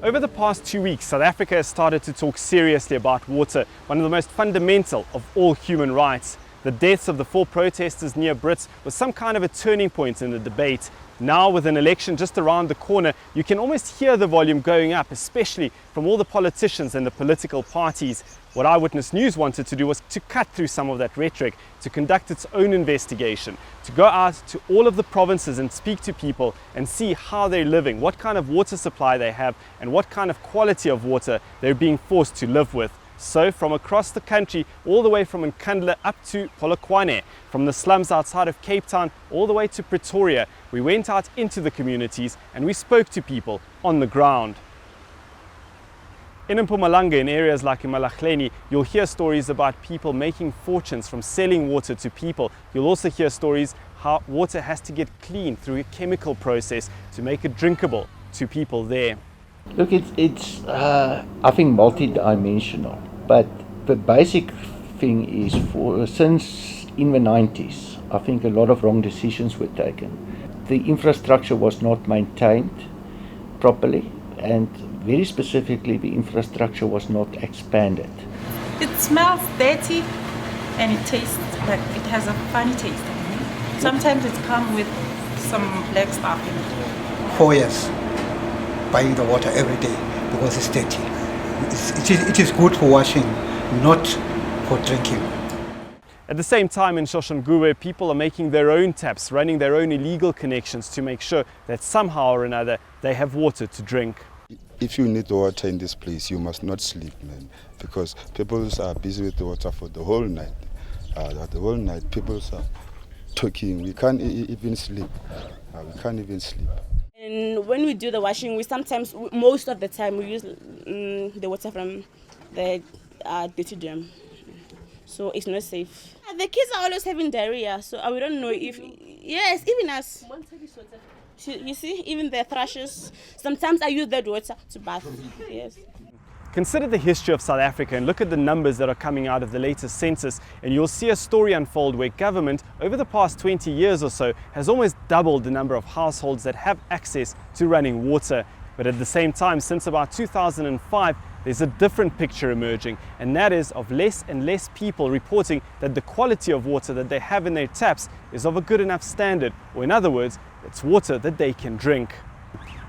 Over the past 2 weeks, South Africa has started to talk seriously about water, one of the most fundamental of all human rights. The deaths of the 4 protesters near Brits was some kind of a turning point in the debate. Now, with an election just around the corner, you can almost hear the volume going up, especially from all the politicians and the political parties. What Eyewitness News wanted to do was to cut through some of that rhetoric, to conduct its own investigation, to go out to all of the provinces and speak to people and see how they're living, what kind of water supply they have, and what kind of quality of water they're being forced to live with. So from across the country, all the way from Nkandla up to Polokwane, from the slums outside of Cape Town all the way to Pretoria, we went out into the communities and we spoke to people on the ground. In Mpumalanga, in areas like Imalahleni, you'll hear stories about people making fortunes from selling water to people. You'll also hear stories how water has to get cleaned through a chemical process to make it drinkable to people there. Look, it's I think multi-dimensional, but the basic thing is since in the 90s, I think a lot of wrong decisions were taken. The infrastructure was not maintained properly, and very specifically, the infrastructure was not expanded. It smells dirty and it tastes like it has a funny taste. Sometimes it comes with some black stuff in it. 4 years. Buying the water every day because it's dirty. It is good for washing, not for drinking. At the same time in Shoshonguwe, people are making their own taps, running their own illegal connections to make sure that somehow or another they have water to drink. If you need water in this place, you must not sleep, man, because people are busy with the water for the whole night. The whole night, people are talking. We can't even sleep. We can't even sleep. And when we do the washing, most of the time, we use the water from the dirty drum. So it's not safe. The kids are always having diarrhea, so we don't know if... Yes, even us. You see, even the thrushes. Sometimes I use that water to bath. Yes. Consider the history of South Africa and look at the numbers that are coming out of the latest census, and you'll see a story unfold where government, over the past 20 years or so, has almost doubled the number of households that have access to running water. But at the same time, since about 2005, there's a different picture emerging, and that is of less and less people reporting that the quality of water that they have in their taps is of a good enough standard, or in other words, it's water that they can drink.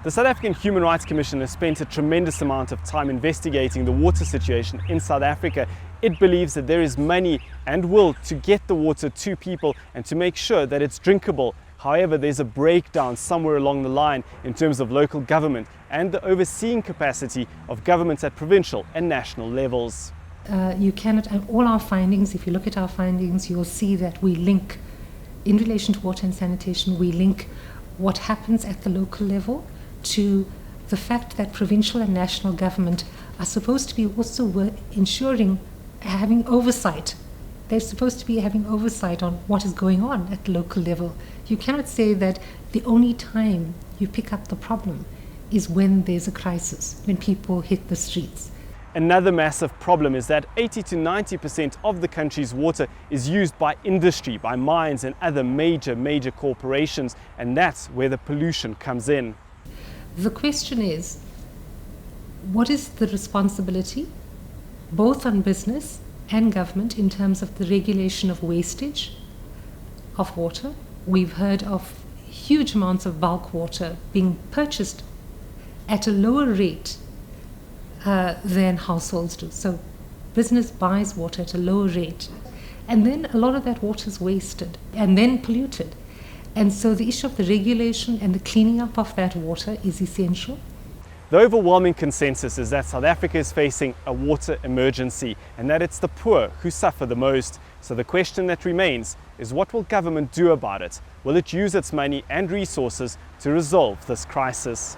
The South African Human Rights Commission has spent a tremendous amount of time investigating the water situation in South Africa. It believes that there is money and will to get the water to people and to make sure that it's drinkable. However, there's a breakdown somewhere along the line in terms of local government and the overseeing capacity of governments at provincial and national levels. You cannot, all our findings, if you look at our findings, you'll see that we link, in relation to water and sanitation, we link what happens at the local level to the fact that provincial and national government are supposed to be also ensuring, having oversight. They're supposed to be having oversight on what is going on at the local level. You cannot say that the only time you pick up the problem is when there's a crisis, when people hit the streets. Another massive problem is that 80 to 90% of the country's water is used by industry, by mines and other major corporations, and that's where the pollution comes in. The question is, what is the responsibility, both on business and government, in terms of the regulation of wastage of water? We've heard of huge amounts of bulk water being purchased at a lower rate than households do. So business buys water at a lower rate, and then a lot of that water is wasted and then polluted. And so the issue of the regulation and the cleaning up of that water is essential. The overwhelming consensus is that South Africa is facing a water emergency and that it's the poor who suffer the most. So the question that remains is, what will government do about it? Will it use its money and resources to resolve this crisis?